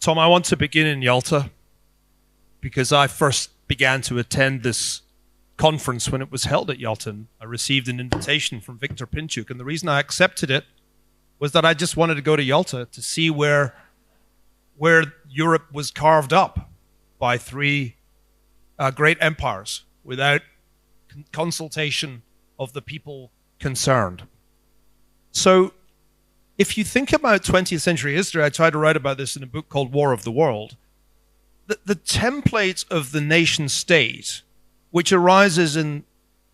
Tom, I want to begin in Yalta because I first began to attend this conference when it was held at Yalta. I received an invitation from Victor Pinchuk, and the reason I accepted it was that I just wanted to go to Yalta to see where Europe was carved up by three great empires without consultation of the people concerned. So if you think about 20th century history, I tried to write about this in a book called War of the World, the template of the nation state, which arises in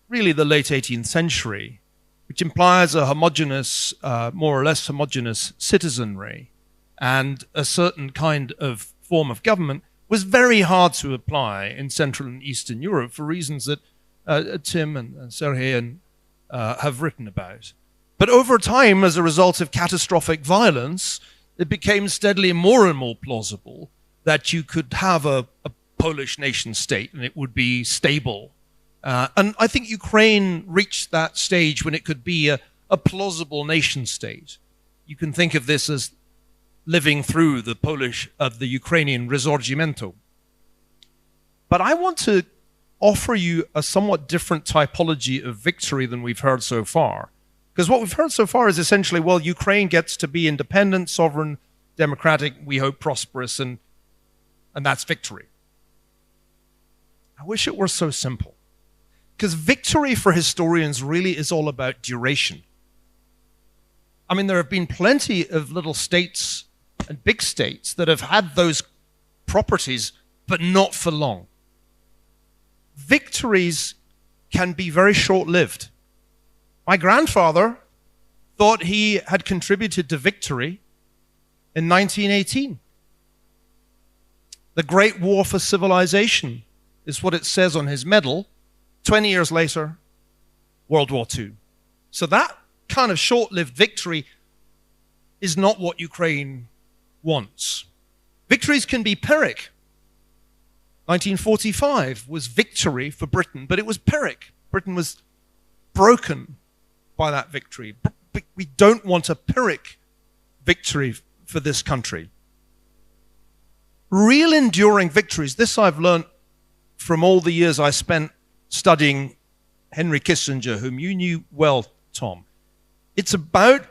really the late 18th century, which implies a homogeneous, more or less homogeneous citizenry and a certain kind of form of government, was very hard to apply in Central and Eastern Europe for reasons that Tim and Sergei have written about. But over time, as a result of catastrophic violence, it became steadily more and more plausible that you could have a Polish nation state and it would be stable. And I think Ukraine reached that stage when it could be a plausible nation state. You can think of this as living through the Ukrainian Risorgimento. But I want to offer you a somewhat different typology of victory than we've heard so far. Because what we've heard so far is essentially, well, Ukraine gets to be independent, sovereign, democratic, we hope prosperous, and that's victory. I wish it were so simple. Because victory for historians really is all about duration. I mean, there have been plenty of little states and big states that have had those properties, but not for long. Victories can be very short-lived. My grandfather thought he had contributed to victory in 1918. The Great War for Civilization is what it says on his medal. 20 years later, World War II. So that kind of short-lived victory is not what Ukraine wants. Victories can be Pyrrhic. 1945 was victory for Britain, but it was Pyrrhic. Britain was broken by that victory. We don't want a Pyrrhic victory for this country. Real enduring victories, this I've learned from all the years I spent studying Henry Kissinger, whom you knew well, Tom. It's about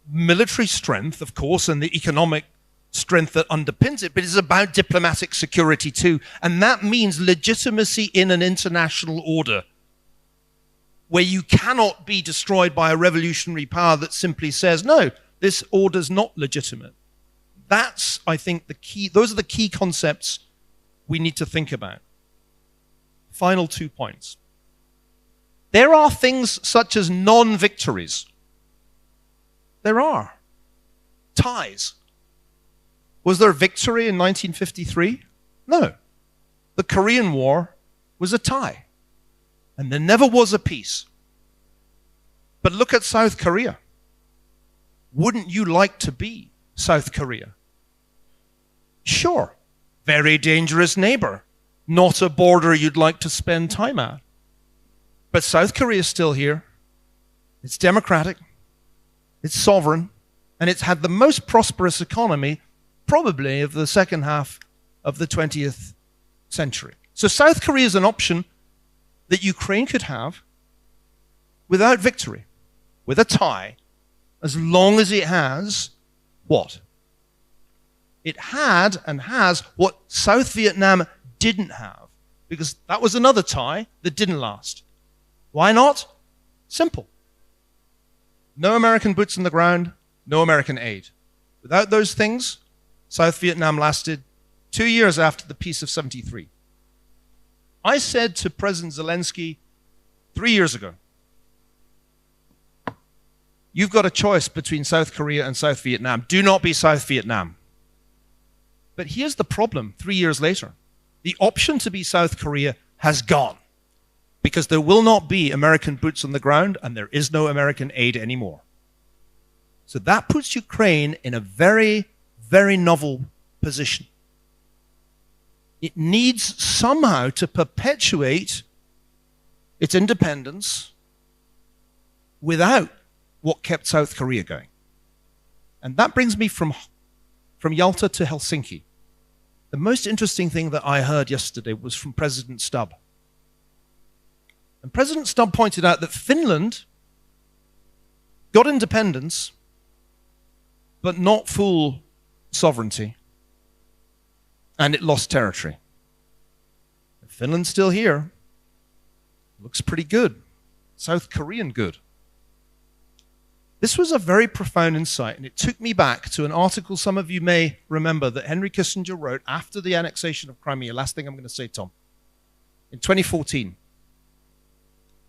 military strength, of course, and the economic strength that underpins it, but it's about diplomatic security too. And that means legitimacy in an international order where you cannot be destroyed by a revolutionary power that simply says, no, this order's not legitimate. That's, I think, the key. Those are the key concepts we need to think about. Final 2 points. There are things such as non-victories. There are. Ties. Was there victory in 1953? No. The Korean War was a tie. And there never was a peace. But look at South Korea. Wouldn't you like to be South Korea? Sure. Very dangerous neighbor. Not a border you'd like to spend time at. But South Korea is still here. It's democratic. It's sovereign. And it's had the most prosperous economy probably of the second half of the 20th century. So South Korea is an option that Ukraine could have without victory, with a tie, as long as it has what? It had and has what South Vietnam didn't have, because that was another tie that didn't last. Why not? Simple. No American boots on the ground, no American aid. Without those things, South Vietnam lasted 2 years after the peace of 73. I said to President Zelensky 3 years ago, you've got a choice between South Korea and South Vietnam. Do not be South Vietnam. But here's the problem 3 years later. The option to be South Korea has gone because there will not be American boots on the ground and there is no American aid anymore. So that puts Ukraine in a very, very novel position. It needs somehow to perpetuate its independence without what kept South Korea going. And that brings me from from Yalta to Helsinki. The most interesting thing that I heard yesterday was from President Stubb. And President Stubb pointed out that Finland got independence, but not full sovereignty, and it lost territory. Finland's still here. Looks pretty good. South Korean good. This was a very profound insight, and it took me back to an article some of you may remember that Henry Kissinger wrote after the annexation of Crimea. Last thing I'm going to say, Tom. In 2014.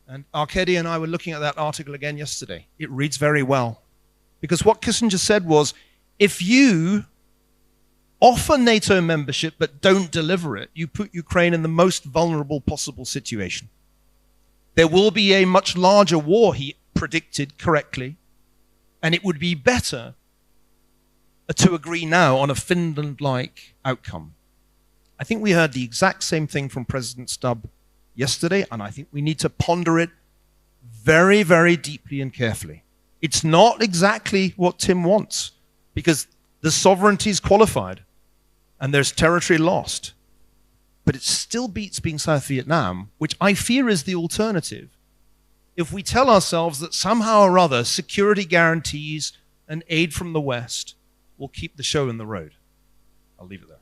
And Arkady and I were looking at that article again yesterday. It reads very well. Because what Kissinger said was, if you offer NATO membership but don't deliver it, you put Ukraine in the most vulnerable possible situation. There will be a much larger war, he predicted correctly, and it would be better to agree now on a Finland-like outcome. I think we heard the exact same thing from President Stubb yesterday, and I think we need to ponder it very, very deeply and carefully. It's not exactly what Tim wants, because the sovereignty is qualified and there's territory lost. But it still beats being South Vietnam, which I fear is the alternative, if we tell ourselves that somehow or other security guarantees and aid from the West will keep the show in the road. I'll leave it there.